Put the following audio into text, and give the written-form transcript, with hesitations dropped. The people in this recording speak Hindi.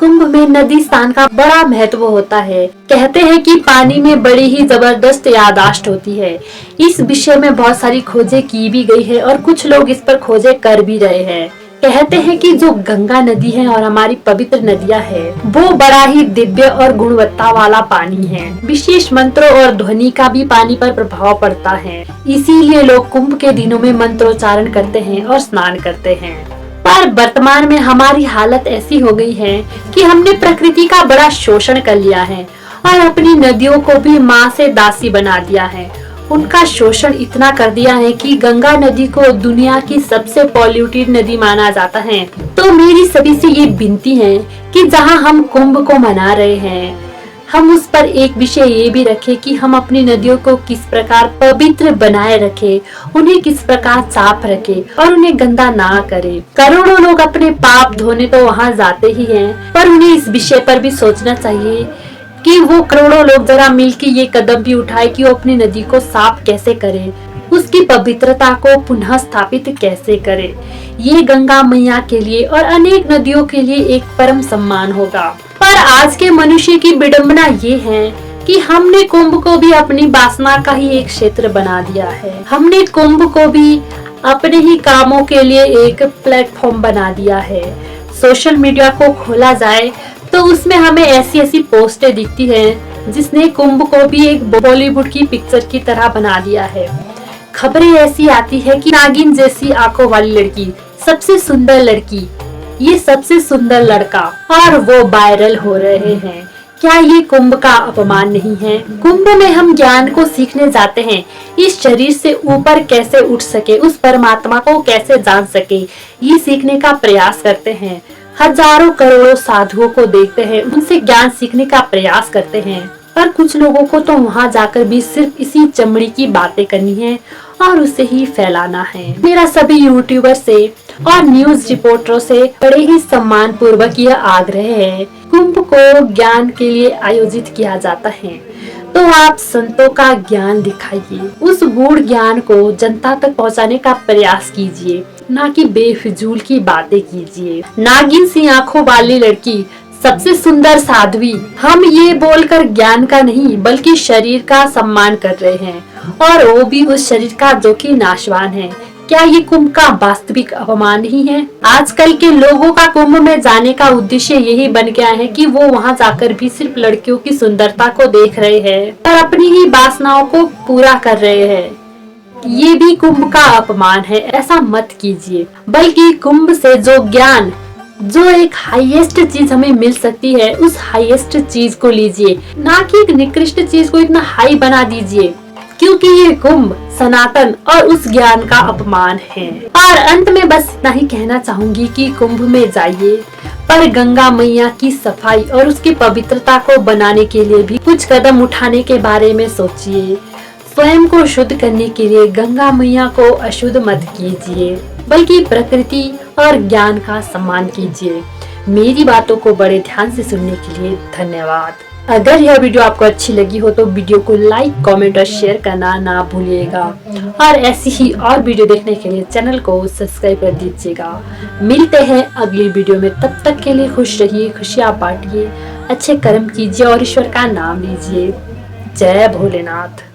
कुंभ में नदी स्नान का बड़ा महत्व होता है। कहते हैं कि पानी में बड़ी ही जबरदस्त याददाश्त होती है। इस विषय में बहुत सारी खोजें की भी गई है और कुछ लोग इस पर खोजें कर भी रहे हैं। कहते हैं कि जो गंगा नदी है और हमारी पवित्र नदियां है, वो बड़ा ही दिव्य और गुणवत्ता वाला पानी है। विशेष मंत्रों और ध्वनि का भी पानी पर प्रभाव पड़ता है। इसीलिए लोग कुंभ के दिनों में मंत्रोच्चारण करते हैं और स्नान करते हैं। पर वर्तमान में हमारी हालत ऐसी हो गई है कि हमने प्रकृति का बड़ा शोषण कर लिया है और अपनी नदियों को भी माँ से दासी बना दिया है। उनका शोषण इतना कर दिया है कि गंगा नदी को दुनिया की सबसे पॉल्यूटेड नदी माना जाता है। तो मेरी सभी से ये विनती है कि जहाँ हम कुंभ को मना रहे हैं, हम उस पर एक विषय ये भी रखें कि हम अपनी नदियों को किस प्रकार पवित्र बनाए रखें, उन्हें किस प्रकार साफ रखें और उन्हें गंदा ना करें। करोड़ों लोग अपने पाप धोने तो वहाँ जाते ही हैं, पर उन्हें इस विषय पर भी सोचना चाहिए कि वो करोड़ों लोग जरा मिलकर ये कदम भी उठाए कि वो अपनी नदी को साफ कैसे करें, उसकी पवित्रता को पुनः स्थापित कैसे करें। ये गंगा मैया के लिए और अनेक नदियों के लिए एक परम सम्मान होगा। पर आज के मनुष्य की विडंबना ये है कि हमने कुंभ को भी अपनी वासना का ही एक क्षेत्र बना दिया है। हमने कुंभ को भी अपने ही कामों के लिए एक प्लेटफॉर्म बना दिया है। सोशल मीडिया को खोला जाए तो उसमें हमें ऐसी ऐसी पोस्टें दिखती हैं जिसने कुंभ को भी एक बॉलीवुड की पिक्चर की तरह बना दिया है। खबरें ऐसी आती है कि नागिन जैसी आंखों वाली लड़की, सबसे सुंदर लड़की, ये सबसे सुंदर लड़का, और वो वायरल हो रहे हैं। क्या ये कुंभ का अपमान नहीं है? कुंभ में हम ज्ञान को सीखने जाते हैं, इस शरीर से ऊपर कैसे उठ सके, उस परमात्मा को कैसे जान सके, ये सीखने का प्रयास करते हैं। हजारों करोड़ों साधुओं को देखते हैं, उनसे ज्ञान सीखने का प्रयास करते हैं। पर कुछ लोगों को तो वहाँ जाकर भी सिर्फ इसी चमड़ी की बातें करनी है और उसे ही फैलाना है। मेरा सभी यूट्यूबर से और न्यूज रिपोर्टरों से बड़े ही सम्मान पूर्वक यह आग्रह है, कुंभ को ज्ञान के लिए आयोजित किया जाता है तो आप संतों का ज्ञान दिखाइए, उस गूढ़ ज्ञान को जनता तक पहुंचाने का प्रयास कीजिए, ना कि बेफिजूल की बातें कीजिए। नागिन सी आंखों वाली लड़की, सबसे सुंदर साध्वी, हम ये बोलकर ज्ञान का नहीं बल्कि शरीर का सम्मान कर रहे हैं, और वो भी उस शरीर का जो कि नाशवान है। क्या ये कुंभ का वास्तविक अपमान नहीं है? आजकल के लोगों का कुंभ में जाने का उद्देश्य यही बन गया है कि वो वहां जाकर भी सिर्फ लड़कियों की सुंदरता को देख रहे हैं और अपनी ही वासनाओं को पूरा कर रहे हैं। ये भी कुंभ का अपमान है, ऐसा मत कीजिए। बल्कि कुंभ से जो ज्ञान, जो एक हाईएस्ट चीज हमें मिल सकती है, उस हाईएस्ट चीज को लीजिए, ना कि एक निकृष्ट चीज को इतना हाई बना दीजिए, क्योंकि ये कुंभ सनातन और उस ज्ञान का अपमान है। और अंत में बस इतना ही कहना चाहूंगी कि कुंभ में जाइए, पर गंगा मैया की सफाई और उसकी पवित्रता को बनाने के लिए भी कुछ कदम उठाने के बारे में सोचिए। स्वयं को शुद्ध करने के लिए गंगा मैया को अशुद्ध मत कीजिए, बल्कि प्रकृति और ज्ञान का सम्मान कीजिए। मेरी बातों को बड़े ध्यान से सुनने के लिए धन्यवाद। अगर यह वीडियो आपको अच्छी लगी हो तो वीडियो को लाइक, कमेंट और शेयर करना ना भूलिएगा, और ऐसी ही और वीडियो देखने के लिए चैनल को सब्सक्राइब कर दीजिएगा। मिलते हैं अगली वीडियो में, तब तक के लिए खुश रहिए, खुशियाँ बांटिए, अच्छे कर्म कीजिए और ईश्वर का नाम लीजिए। जय भोलेनाथ।